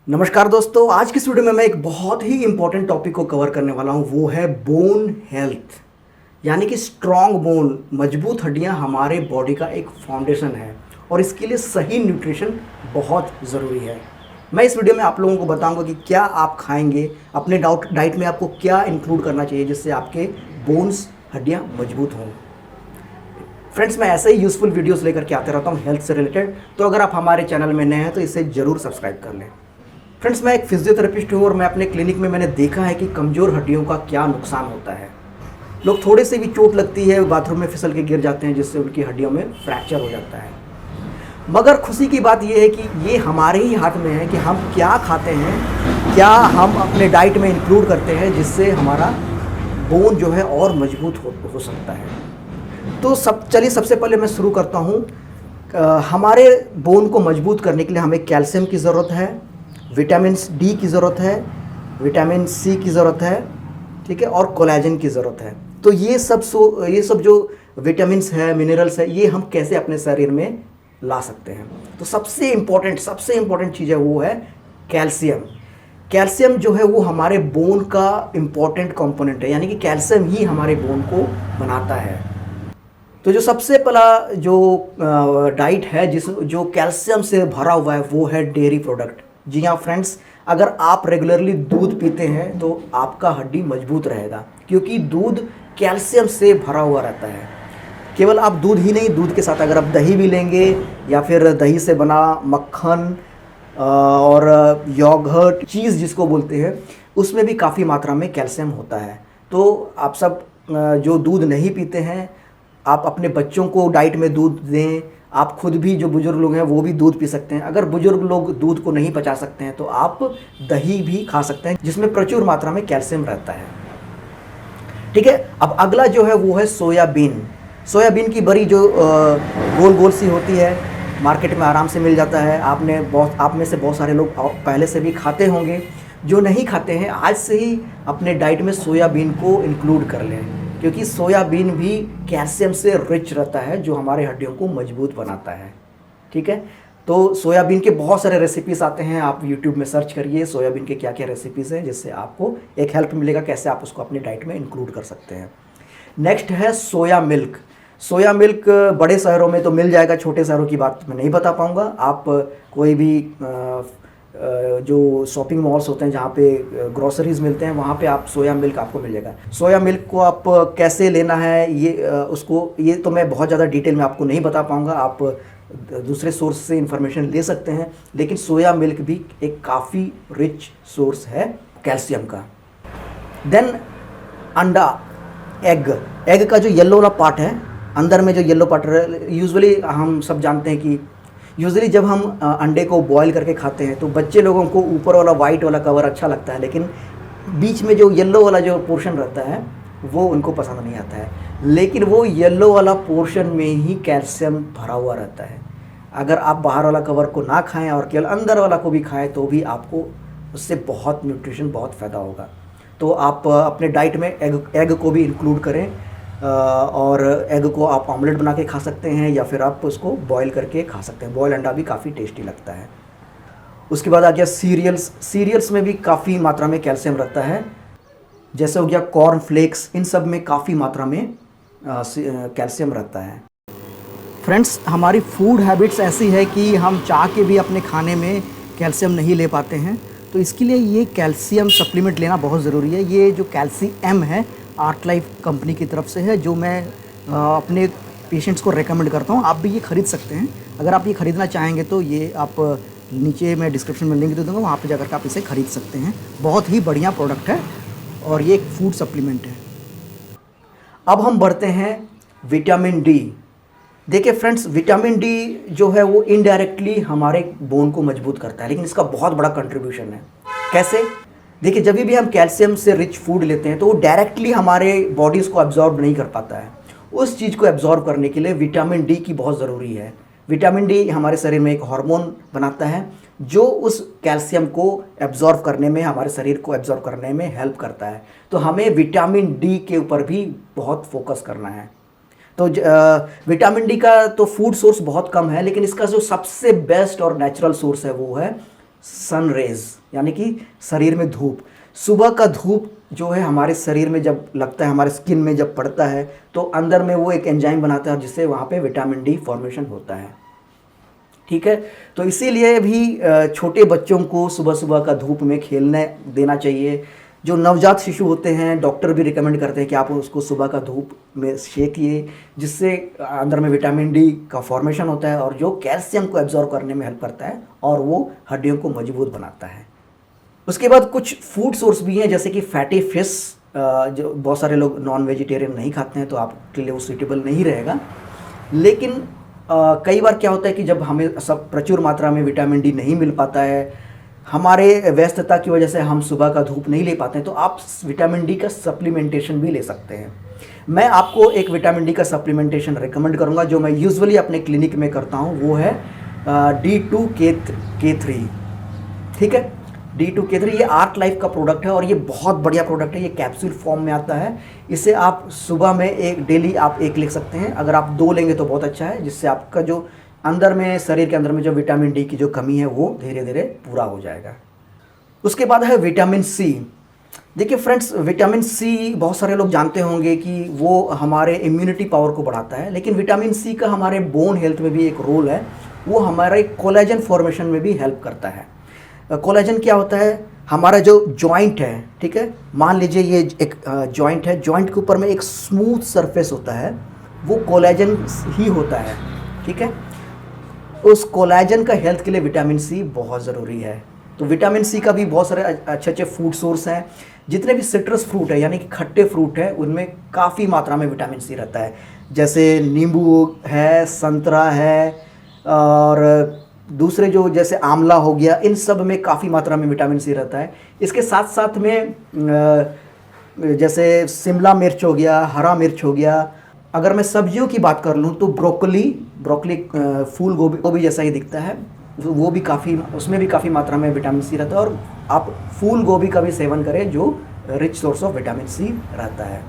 नमस्कार दोस्तों, आज की इस वीडियो में मैं एक बहुत ही इंपॉर्टेंट टॉपिक को कवर करने वाला हूं। वो है बोन हेल्थ, यानी कि स्ट्रॉन्ग बोन, मजबूत हड्डियां हमारे बॉडी का एक फाउंडेशन है और इसके लिए सही न्यूट्रिशन बहुत ज़रूरी है। मैं इस वीडियो में आप लोगों को बताऊंगा कि क्या आप खाएंगे, अपने डाइट में आपको क्या इंक्लूड करना चाहिए जिससे आपके बोन्स, हड्डियाँ मजबूत हों। फ्रेंड्स, मैं ऐसे ही यूज़फुल वीडियोस लेकर के आते रहता हूँ हेल्थ से रिलेटेड, तो अगर आप हमारे चैनल में नए हैं तो इसे ज़रूर सब्सक्राइब कर लें। फ्रेंड्स, मैं एक फिजियोथेरेपिस्ट हूँ और मैं अपने क्लिनिक में मैंने देखा है कि कमज़ोर हड्डियों का क्या नुकसान होता है। लोग थोड़े से भी चोट लगती है, बाथरूम में फिसल के गिर जाते हैं जिससे उनकी हड्डियों में फ्रैक्चर हो जाता है। मगर खुशी की बात यह है कि ये हमारे ही हाथ में है कि हम क्या खाते हैं, क्या हम अपने डाइट में इंक्लूड करते हैं जिससे हमारा बोन जो है और मजबूत हो सकता है। तो चलिए सबसे पहले मैं शुरू करता हूँ। हमारे बोन को मजबूत करने के लिए हमें कैल्शियम की ज़रूरत है, विटामिन डी की ज़रूरत है, विटामिन सी की ज़रूरत है, ठीक है, और कोलेजन की ज़रूरत है। तो ये सब जो विटामिन्स है, मिनरल्स है, ये हम कैसे अपने शरीर में ला सकते हैं। तो सबसे इम्पॉर्टेंट चीज़ है वो है कैल्शियम। कैल्शियम जो है वो हमारे बोन का इम्पॉर्टेंट कंपोनेंट है, यानी कि कैल्शियम ही हमारे बोन को बनाता है। तो जो सबसे पहला जो डाइट है जो कैल्शियम से भरा हुआ है वो है डेयरी प्रोडक्ट। जी हाँ फ्रेंड्स, अगर आप रेगुलरली दूध पीते हैं तो आपका हड्डी मजबूत रहेगा, क्योंकि दूध कैल्शियम से भरा हुआ रहता है। केवल आप दूध ही नहीं, दूध के साथ अगर आप दही भी लेंगे या फिर दही से बना मक्खन और योगर्ट, चीज़ जिसको बोलते हैं, उसमें भी काफ़ी मात्रा में कैल्शियम होता है। तो आप सब जो दूध नहीं पीते हैं, आप अपने बच्चों को डाइट में दूध दें। आप खुद भी जो बुज़ुर्ग लोग हैं वो भी दूध पी सकते हैं। अगर बुज़ुर्ग लोग दूध को नहीं पचा सकते हैं तो आप दही भी खा सकते हैं जिसमें प्रचुर मात्रा में कैल्शियम रहता है, ठीक है। अब अगला जो है वो है सोयाबीन। सोयाबीन की बड़ी जो गोल गोल सी होती है, मार्केट में आराम से मिल जाता है। आप में से बहुत सारे लोग पहले से भी खाते होंगे। जो नहीं खाते हैं, आज से ही अपने डाइट में सोयाबीन को इंक्लूड कर लें, क्योंकि सोयाबीन भी कैल्शियम से रिच रहता है जो हमारे हड्डियों को मजबूत बनाता है, ठीक है। तो सोयाबीन के बहुत सारे रेसिपीज़ आते हैं, आप यूट्यूब में सर्च करिए सोयाबीन के क्या क्या रेसिपीज़ हैं, जिससे आपको एक हेल्प मिलेगा कैसे आप उसको अपने डाइट में इंक्लूड कर सकते हैं। नेक्स्ट है सोया मिल्क। सोया मिल्क बड़े शहरों में तो मिल जाएगा, छोटे शहरों की बात मैं नहीं बता पाऊँगा। आप कोई भी जो शॉपिंग मॉल्स होते हैं जहाँ पे ग्रोसरीज मिलते हैं, वहाँ पे आप सोया मिल्क आपको मिल जाएगा। सोया मिल्क को आप कैसे लेना है ये तो मैं बहुत ज़्यादा डिटेल में आपको नहीं बता पाऊँगा। आप दूसरे सोर्स से इंफॉर्मेशन ले सकते हैं, लेकिन सोया मिल्क भी एक काफ़ी रिच सोर्स है कैल्शियम का। देन अंडा, एग का जो येलो वाला पार्ट है, अंदर में जो येलो पार्ट है, यूजुअली हम सब जानते हैं कि यूजुअली जब हम अंडे को बॉईल करके खाते हैं तो बच्चे लोगों को ऊपर वाला वाइट वाला कवर अच्छा लगता है, लेकिन बीच में जो येलो वाला जो पोर्शन रहता है वो उनको पसंद नहीं आता है। लेकिन वो येलो वाला पोर्शन में ही कैल्शियम भरा हुआ रहता है। अगर आप बाहर वाला कवर को ना खाएं और केवल अंदर वाला को भी खाएं तो भी आपको उससे बहुत न्यूट्रिशन, बहुत फ़ायदा होगा। तो आप अपने डाइट में एग को भी इंक्लूड करें, और एग को आप ऑमलेट बना के खा सकते हैं या फिर आप उसको बॉईल करके खा सकते हैं। बॉयल अंडा भी काफ़ी टेस्टी लगता है। उसके बाद आ गया सीरियल्स में भी काफ़ी मात्रा में कैल्शियम रहता है, जैसे हो गया कॉर्न फ्लेक्स, इन सब में काफ़ी मात्रा में कैल्शियम रहता है। फ्रेंड्स, हमारी फूड हैबिट्स ऐसी है कि हम चाह के भी अपने खाने में कैल्शियम नहीं ले पाते हैं, तो इसके लिए ये कैल्शियम सप्लीमेंट लेना बहुत ज़रूरी है। ये जो कैल्शियम है आर्टलाइफ कंपनी की तरफ से है, जो मैं अपने पेशेंट्स को रेकमेंड करता हूँ। आप भी ये ख़रीद सकते हैं। अगर आप ये ख़रीदना चाहेंगे तो ये आप नीचे मैं डिस्क्रिप्शन में लिंक दे दूँगा, वहाँ पे जाकर के आप इसे ख़रीद सकते हैं। बहुत ही बढ़िया प्रोडक्ट है और ये एक फूड सप्लीमेंट है। अब हम बढ़ते हैं विटामिन डी। देखिए फ्रेंड्स, विटामिन डी जो है वो इनडायरेक्टली हमारे बोन को मजबूत करता है, लेकिन इसका बहुत बड़ा कंट्रीब्यूशन है। कैसे? देखिए, जब भी हम कैल्शियम से रिच फूड लेते हैं तो वो डायरेक्टली हमारे बॉडीज़ को एब्जॉर्ब नहीं कर पाता है। उस चीज़ को एब्जॉर्ब करने के लिए विटामिन डी की बहुत ज़रूरी है। विटामिन डी हमारे शरीर में एक हार्मोन बनाता है जो उस कैल्शियम को एब्जॉर्ब करने में, हमारे शरीर को एब्जॉर्ब करने में हेल्प करता है। तो हमें विटामिन डी के ऊपर भी बहुत फोकस करना है। तो विटामिन डी का तो फूड सोर्स बहुत कम है, लेकिन इसका जो सबसे बेस्ट और नेचुरल सोर्स है वो है सन रेज, यानी कि शरीर में धूप। सुबह का धूप जो है हमारे शरीर में जब लगता है, हमारे स्किन में जब पड़ता है, तो अंदर में वो एक एंजाइम बनाता है जिससे वहाँ पे विटामिन डी फॉर्मेशन होता है। ठीक है, तो इसीलिए भी छोटे बच्चों को सुबह सुबह का धूप में खेलने देना चाहिए। जो नवजात शिशु होते हैं, डॉक्टर भी रिकमेंड करते हैं कि आप उसको सुबह का धूप में सेकिए, जिससे अंदर में विटामिन डी का फॉर्मेशन होता है और जो कैल्शियम को एब्जॉर्ब करने में हेल्प करता है और वो हड्डियों को मजबूत बनाता है। उसके बाद कुछ फूड सोर्स भी हैं, जैसे कि फैटी फिश, जो बहुत सारे लोग नॉन वेजिटेरियन नहीं खाते हैं तो आपके लिए वो सूटेबल नहीं रहेगा। लेकिन कई बार क्या होता है कि जब हमें सब प्रचुर मात्रा में विटामिन डी नहीं मिल पाता है, हमारे व्यस्तता की वजह से हम सुबह का धूप नहीं ले पाते हैं, तो आप विटामिन डी का सप्लीमेंटेशन भी ले सकते हैं। मैं आपको एक विटामिन डी का सप्लीमेंटेशन रिकमेंड करूंगा जो मैं यूजुअली अपने क्लिनिक में करता हूं, वो है D2K3। ठीक है, D2K3 ये आर्ट लाइफ का प्रोडक्ट है और ये बहुत बढ़िया प्रोडक्ट है। ये कैप्सूल फॉर्म में आता है। इसे आप सुबह में एक डेली आप एक ले सकते हैं, अगर आप 2 लेंगे तो बहुत अच्छा है, जिससे आपका जो अंदर में शरीर के अंदर में जो विटामिन डी की जो कमी है वो धीरे धीरे पूरा हो जाएगा। उसके बाद है विटामिन सी। देखिए फ्रेंड्स, विटामिन सी बहुत सारे लोग जानते होंगे कि वो हमारे इम्यूनिटी पावर को बढ़ाता है, लेकिन विटामिन सी का हमारे बोन हेल्थ में भी एक रोल है। वो हमारे कोलेजन फॉर्मेशन में भी हेल्प करता है। कोलेजन क्या होता है? हमारा जो जॉइंट है, ठीक है, मान लीजिए ये एक जॉइंट है, जॉइंट के ऊपर में एक स्मूथ सरफेस होता है, वो कोलेजन ही होता है। ठीक है, उस कोलेजन का हेल्थ के लिए विटामिन सी बहुत ज़रूरी है। तो विटामिन सी का भी बहुत सारे अच्छे अच्छे फूड सोर्स हैं। जितने भी सिट्रस फ्रूट है, यानी कि खट्टे फ्रूट है, उनमें काफ़ी मात्रा में विटामिन सी रहता है। जैसे नींबू है, संतरा है, और दूसरे जो जैसे आंवला हो गया, इन सब में काफ़ी मात्रा में विटामिन सी रहता है। इसके साथ साथ में जैसे शिमला मिर्च हो गया, हरा मिर्च हो गया। अगर मैं सब्जियों की बात कर लूँ तो ब्रोकली फूल गोभी जैसा ही दिखता है, वो भी काफ़ी, उसमें भी काफ़ी मात्रा में विटामिन सी रहता है। और आप फूल गोभी का भी सेवन करें जो rich source of vitamin C रहता है।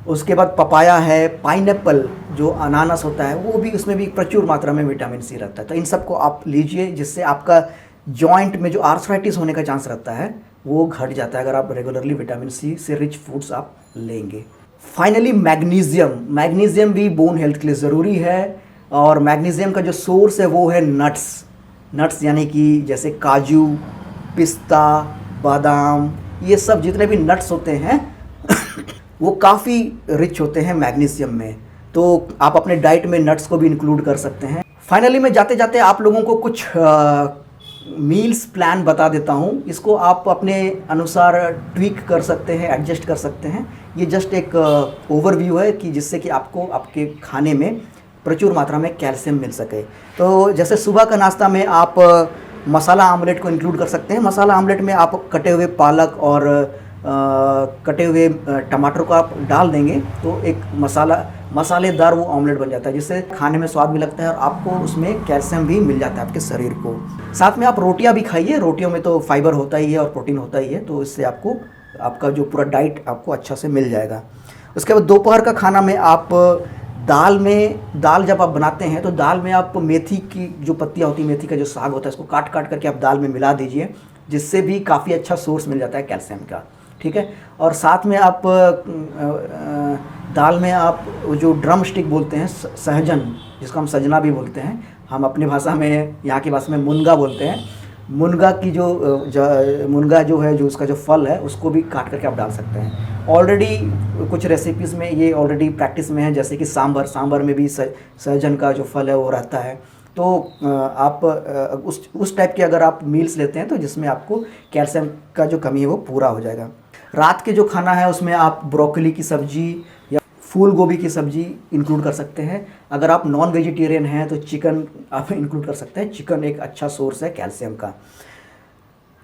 उसके बाद पपाया है, पाइनएप्पल जो अनानास होता है, वो भी, उसमें भी प्रचुर मात्रा में विटामिन सी रहता है। तो इन सबको आप लीजिए, जिससे आपका जॉइंट में जो आर्थराइटिस होने का चांस रहता है वो घट जाता है, अगर आप रेगुलरली विटामिन सी से रिच फूड्स आप लेंगे। फाइनली मैग्नीशियम भी बोन हेल्थ के लिए ज़रूरी है। और मैग्नीशियम का जो सोर्स है वो है नट्स, यानी कि जैसे काजू, पिस्ता, बादाम, ये सब जितने भी नट्स होते हैं वो काफ़ी रिच होते हैं मैग्नीशियम में। तो आप अपने डाइट में नट्स को भी इंक्लूड कर सकते हैं। फाइनली मैं जाते जाते आप लोगों को कुछ मील्स प्लान बता देता हूँ। इसको आप अपने अनुसार ट्वीक कर सकते हैं, एडजस्ट कर सकते हैं। ये जस्ट एक ओवरव्यू है कि जिससे कि आपको आपके खाने में प्रचुर मात्रा में कैल्शियम मिल सके। तो जैसे सुबह का नाश्ता में आप मसाला आमलेट को इंक्लूड कर सकते हैं। मसाला आमलेट में आप कटे हुए पालक और कटे हुए टमाटर को आप डाल देंगे तो एक मसालेदार वो ऑमलेट बन जाता है, जिससे खाने में स्वाद भी लगता है और आपको उसमें कैल्शियम भी मिल जाता है आपके शरीर को। साथ में आप रोटियां भी खाइए, रोटियों में तो फाइबर होता ही है और प्रोटीन होता ही है, तो इससे आपको आपका जो पूरा डाइट आपको अच्छा से मिल जाएगा। उसके बाद दोपहर का खाना में आप दाल जब आप बनाते हैं तो दाल में आप मेथी की जो पत्तियाँ होती हैं, मेथी का जो साग होता है, इसको काट करके आप दाल में मिला दीजिए, जिससे भी काफ़ी अच्छा सोर्स मिल जाता है कैल्शियम का। ठीक है, और साथ में आप दाल में आप जो ड्रम स्टिक बोलते हैं, सहजन, जिसको हम सजना भी बोलते हैं, हम अपनी भाषा में, यहाँ की भाषा में मुनगा बोलते हैं। मुनगा की मुनगा जो है, जो उसका जो फल है, उसको भी काट करके आप डाल सकते हैं। ऑलरेडी कुछ रेसिपीज़ में ये ऑलरेडी प्रैक्टिस में है, जैसे कि सांभर में भी सहजन का जो फल है वो रहता है। तो आप उस टाइप के अगर आप मील्स लेते हैं तो जिसमें आपको कैल्शियम का जो कमी है वो पूरा हो जाएगा। रात के जो खाना है उसमें आप ब्रोकली की सब्जी या फूल गोभी की सब्जी इंक्लूड कर सकते हैं। अगर आप नॉन वेजिटेरियन हैं तो चिकन आप इंक्लूड कर सकते हैं। चिकन एक अच्छा सोर्स है कैल्शियम का।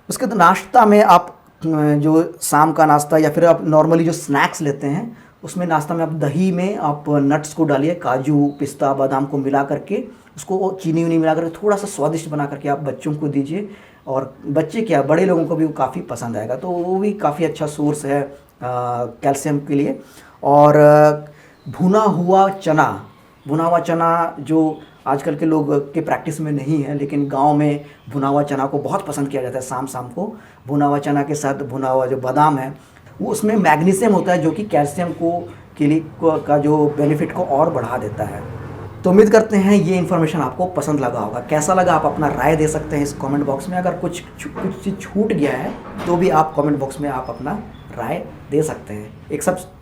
उसके बाद नाश्ता में आप जो शाम का नाश्ता या फिर आप नॉर्मली जो स्नैक्स लेते हैं, उसमें नाश्ता में आप दही में आप नट्स को डालिए, काजू, पिस्ता, बादाम को मिला करके, उसको चीनी उनी मिला करके थोड़ा सा स्वादिष्ट बना करके आप बच्चों को दीजिए। और बच्चे क्या, बड़े लोगों को भी वो काफ़ी पसंद आएगा, तो वो भी काफ़ी अच्छा सोर्स है कैल्शियम के लिए। और भुना हुआ चना जो आजकल के लोग के प्रैक्टिस में नहीं है, लेकिन गांव में भुना हुआ चना को बहुत पसंद किया जाता है। शाम शाम को भुना हुआ चना के साथ भुना हुआ जो बादाम है, वो उसमें मैग्नीशियम होता है जो कि कैल्शियम को के लिए का जो बेनिफिट को और बढ़ा देता है। तो उम्मीद करते हैं ये इन्फॉर्मेशन आपको पसंद लगा होगा। कैसा लगा आप अपना राय दे सकते हैं इस कमेंट बॉक्स में। अगर कुछ चीज़ छूट गया है तो भी आप कमेंट बॉक्स में आप अपना राय दे सकते हैं।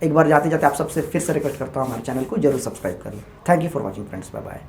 एक बार जाते जाते आप सबसे फिर से रिक्वेस्ट करता हूँ, हमारे चैनल को जरूर सब्सक्राइब कर लें। Thank you for watching friends, bye bye.